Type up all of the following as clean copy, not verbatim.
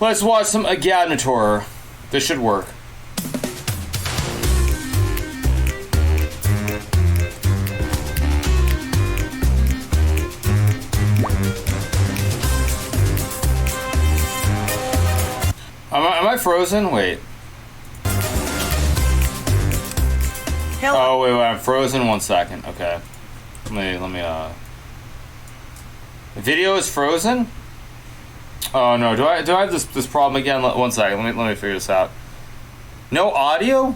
Let's watch some Agadmator. This should work. Am I frozen? Wait. Hello. Oh wait, I'm frozen. 1 second. Okay. Let me. The video is frozen. Oh no! Do I have this problem again? 1 second. Let me figure this out. No audio.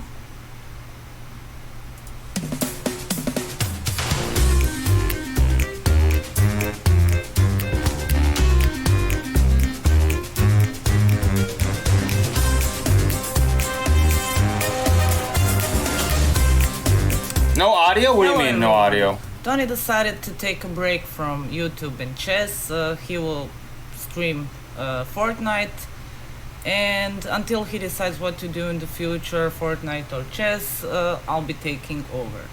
No audio? What do you mean, no audio? Tony decided to take a break from YouTube and chess. He will stream Fortnite, and until he decides what to do in the future, Fortnite or chess, I'll be taking over.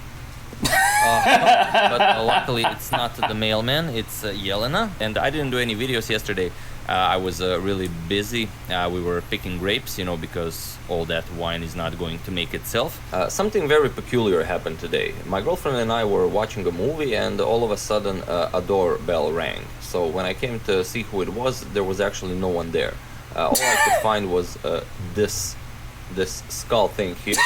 But luckily it's not the mailman, it's Yelena, and I didn't do any videos yesterday. I was really busy. We were picking grapes, you know, because all that wine is not going to make itself. Something very peculiar happened today. My girlfriend and I were watching a movie, and all of a sudden a doorbell rang. So when I came to see who it was, there was actually no one there. All I could find was this skull thing here.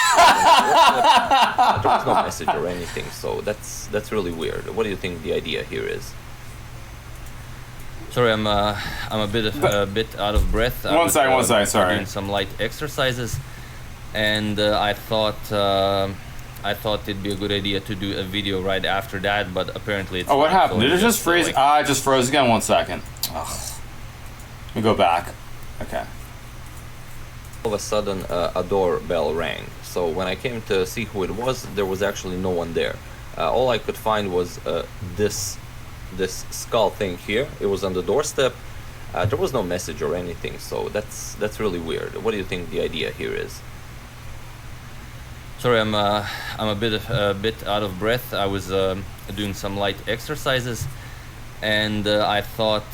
There was no message or anything, so that's really weird. What do you think the idea here is? Sorry, I'm a bit out of breath. One second. Sorry. Doing some light exercises, and I thought it'd be a good idea to do a video right after that, but apparently it's. Oh, what happened? So Did it just freeze? like, It just froze again. 1 second. Ugh. Let me go back. Okay. all of a sudden a doorbell rang. So when I came to see who it was, there was actually no one there. All I could find was this skull thing here. It was on the doorstep. There was no message or anything, so that's really weird. What do you think the idea here is? Sorry, I'm a bit out of breath. I was doing some light exercises, and I thought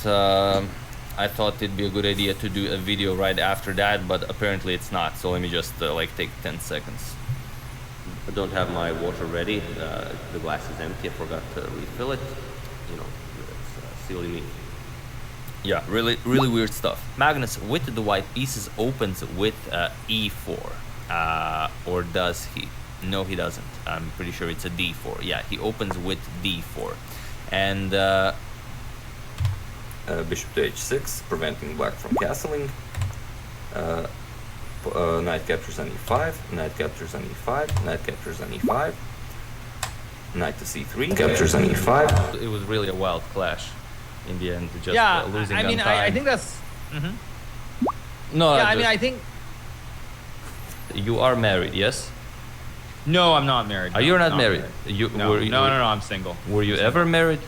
it'd be a good idea to do a video right after that, but apparently it's not. So let me just like take 10 seconds. I don't have my water ready. The glass is empty. I forgot to refill it. You know, it's silly me. Yeah, really weird stuff. Magnus with the white pieces opens with E4. Or does he? No, he doesn't. I'm pretty sure it's a D4. Yeah, he opens with D4. And bishop to H6, preventing black from castling. Knight captures on E5, knight captures on E5, knight captures on E5, knight to C3, captures on E5. It was really a wild clash in the end, just losing on time. I think that's... No, Yeah, I think... You are married, yes? No, I'm not married. Are you not married? You, No, no, I'm single. Were you ever married?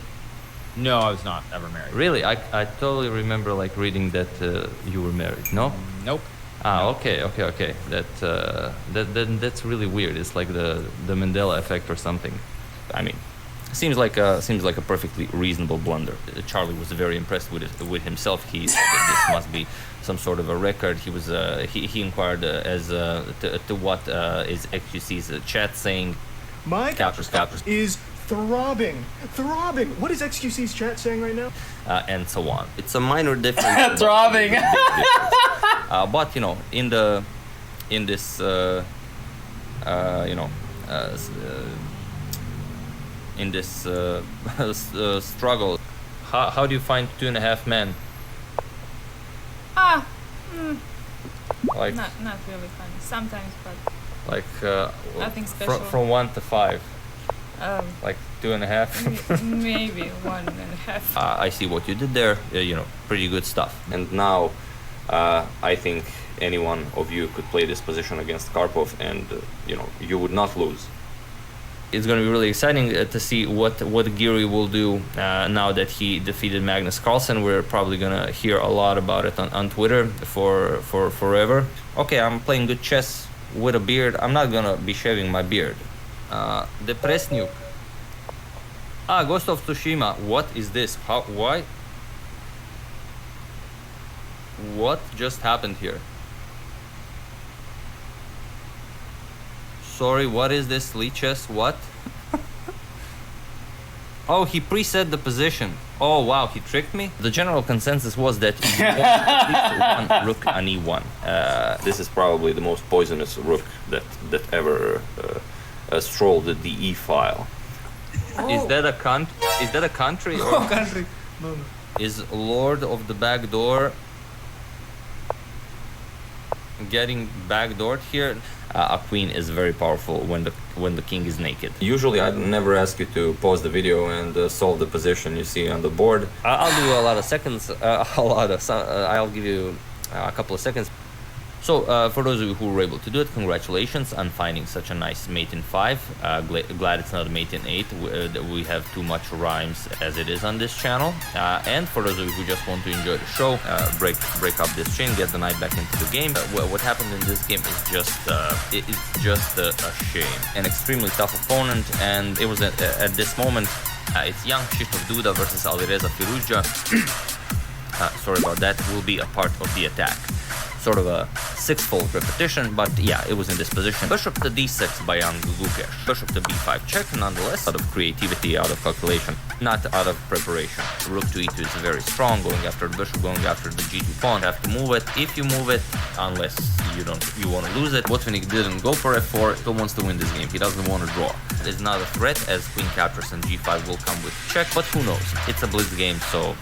No, I was not ever married. Really? I totally remember like reading that you were married, no? Nope. Ah, okay. That's really weird. It's like the Mandela effect or something. I mean, seems like a perfectly reasonable blunder. Charlie was very impressed with himself. He said that this must be some sort of a record. He was he inquired as to what is XQC's chat saying. My Captures. is throbbing. What is XQC's chat saying right now? And so on. It's a minor difference. Throbbing. But you know, in this struggle, how do you find 2.5 men? Like Not really fun. Sometimes, but like nothing special. From 1 to 5. Like 2.5. Maybe 1.5. I see what you did there. Pretty good stuff. And now, I think any one of you could play this position against Karpov, and you would not lose. It's going to be really exciting to see what Giri will do now that he defeated Magnus Carlsen. We're probably going to hear a lot about it on Twitter for forever. Okay, I'm playing good chess with a beard. I'm not going to be shaving my beard. The press nuke. Ghost of Tsushima. What is this? Why? What just happened here? Sorry, what is this, Leeches? What? Oh, he preset the position. Oh wow, he tricked me. The general consensus was that you want at least one rook on e1. This is probably the most poisonous rook that ever strolled the e file. Is that a country or country. No. is Lord of the Backdoor getting backdoored here? A queen is very powerful when the king is naked. Usually I never ask you to pause the video and solve the position you see on the board. I'll do a lot of seconds. I'll give you a couple of seconds. So for those of you who were able to do it, congratulations on finding such a nice mate in 5. Glad it's not a mate in 8. We have too much rhymes as it is on this channel. And for those of you who just want to enjoy the show, break up this chain, get the knight back into the game. What happened in this game is just a shame. An extremely tough opponent, and it was at this moment. It's young Krzysztof Duda versus Alireza Firouzja. Sorry about that. Will be a part of the attack. Sort of a 6-fold repetition, but yeah, it was in this position. Bishop to d6 by Jan Lukesh. Bishop to b5 check, nonetheless, out of creativity, out of calculation, not out of preparation. Rook to e2 is very strong, going after the bishop, going after the g2 pawn. Have to move it. If you move it, unless you want to lose it. Botvinnik didn't go for f4, still wants to win this game. He doesn't want to draw. It's not a threat, as queen captures and g5 will come with check, but who knows? It's a blitz game, so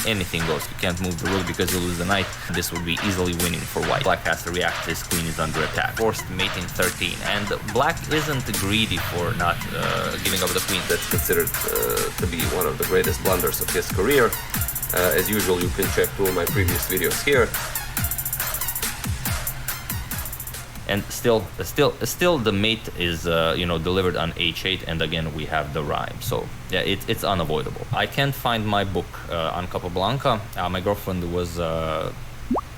anything goes. You can't move the rook because you lose the knight. This would be easily winning for white. Black has to react. His queen is under attack. Forced mating 13, and black isn't greedy for not giving up the queen. That's considered to be one of the greatest blunders of his career. As usual, you can check 2 of my previous videos here. And still the mate is delivered on h8, and again we have the rhyme. So yeah, it's unavoidable. I can't find my book on Capablanca. My girlfriend was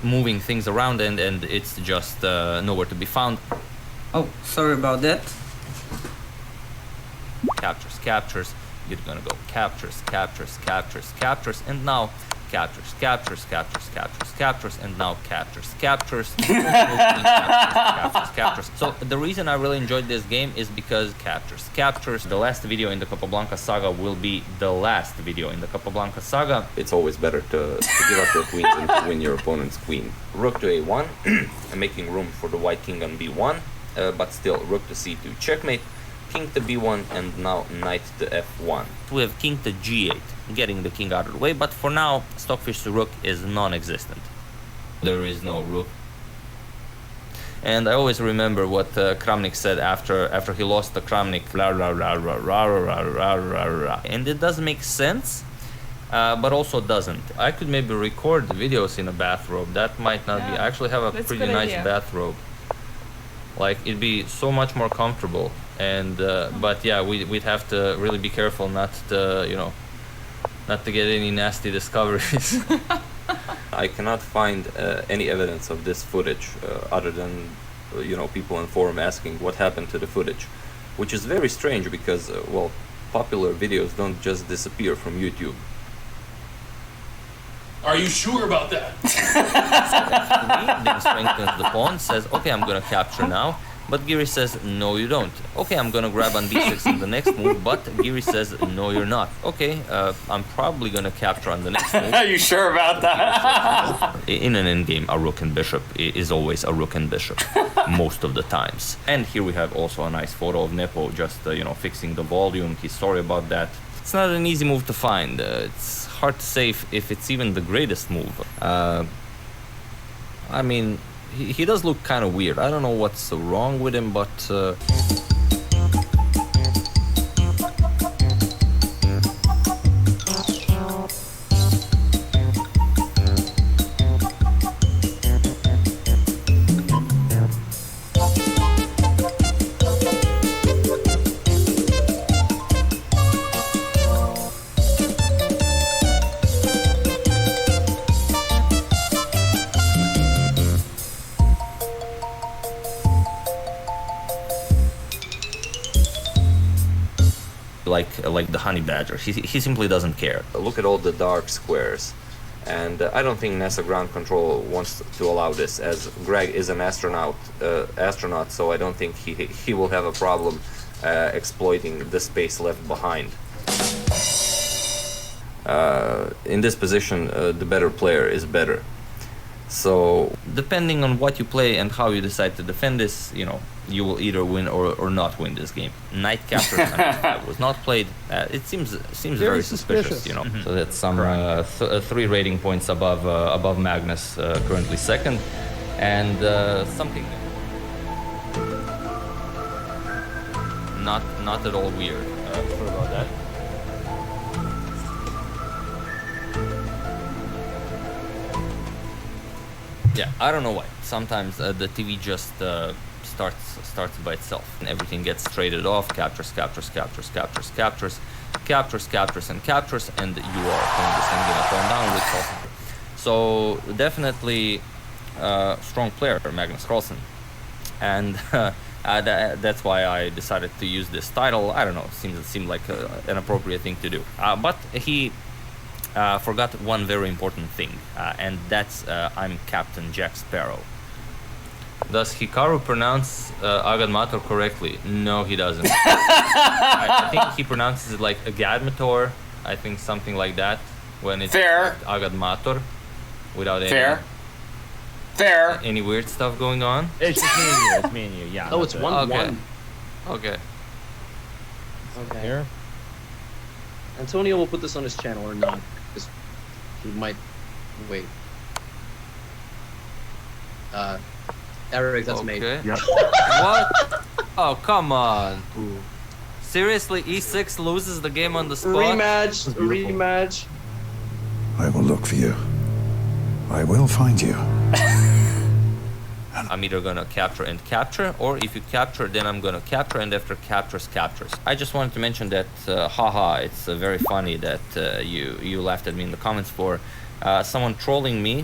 moving things around, and it's just nowhere to be found. Oh, sorry about that. Captures. You're gonna go captures, and now captures, and now captures. So the reason I really enjoyed this game is because captures. The last video in the Capablanca saga will be the last video in the Capablanca saga. It's always better to give up your queen than to win your opponent's queen. Rook to a1, making room for the white king on b1, but still rook to c2 checkmate. King to b1, and now knight to f1. We have king to g8, getting the king out of the way, but for now, stockfish to rook is non-existent. There is no rook. And I always remember what Kramnik said after he lost the Kramnik. And it does make sense, but also doesn't. I could maybe record videos in a bathrobe. That might not be. I actually have a pretty nice bathrobe. Like, it'd be so much more comfortable. And but yeah, we'd have to really be careful not to get any nasty discoveries. I cannot find any evidence of this footage other than people in forum asking what happened to the footage, which is very strange because popular videos don't just disappear from YouTube. Are you sure about that? Then strengthens the pawn, says, okay, I'm gonna capture now. But Giri says, no, you don't. Okay, I'm gonna grab on d6 in the next move, but Giri says, no, you're not. Okay, I'm probably gonna capture on the next move. Are you sure about that? In an endgame, a rook and bishop is always a rook and bishop, most of the times. And here we have also a nice photo of Nepo just, fixing the volume. He's sorry about that. It's not an easy move to find. It's hard to say if it's even the greatest move. I mean, he does look kind of weird. I don't know what's wrong with him, but like the honey badger. He simply doesn't care. Look at all the dark squares. And I don't think NASA ground control wants to allow this, as Greg is an astronaut, so I don't think he will have a problem exploiting the space left behind. In this position, the better player is better. So depending on what you play and how you decide to defend this, you will either win or not win this game. Night Capture was not played. It seems very suspicious, So that's some 3 rating points above Magnus, currently second, and something not at all weird. Sorry about that. Yeah, I don't know why. Sometimes the TV just starts by itself, and everything gets traded off. Captures, and you are playing this thing gonna turn down with Carlsen. So definitely strong player, Magnus Carlsen, and that's why I decided to use this title. I don't know, it seemed like an appropriate thing to do. But he forgot one very important thing, and that's I'm Captain Jack Sparrow. Does Hikaru pronounce Agadmator correctly? No, he doesn't. I think he pronounces it like Agadmator, I think something like that, when it's Fair. Agadmator, without Fair. any weird stuff going on. It's just me and you. It's me and you. Yeah. Oh, it's that's it. 1-1. Okay. Okay. Here. Antonio will put this on his channel or not, because he might wait. Eric, that's me. Okay. Yep. What? Oh, come on. Seriously, E6 loses the game on the spot? Rematch. I will look for you. I will find you. I'm either gonna capture, or if you capture, then I'm gonna capture, and after captures. I just wanted to mention that, haha, it's very funny that you laughed at me in the comments for someone trolling me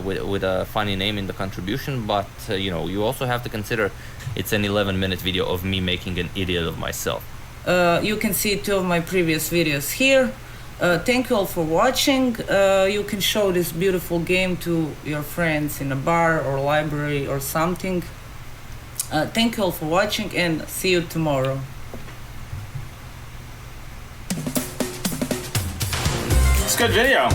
with a funny name in the contribution, but you also have to consider it's an 11-minute video of me making an idiot of myself. You can see 2 of my previous videos here. Thank you all for watching. You can show this beautiful game to your friends in a bar or library or something. Thank you all for watching, and see you tomorrow. It's a good video.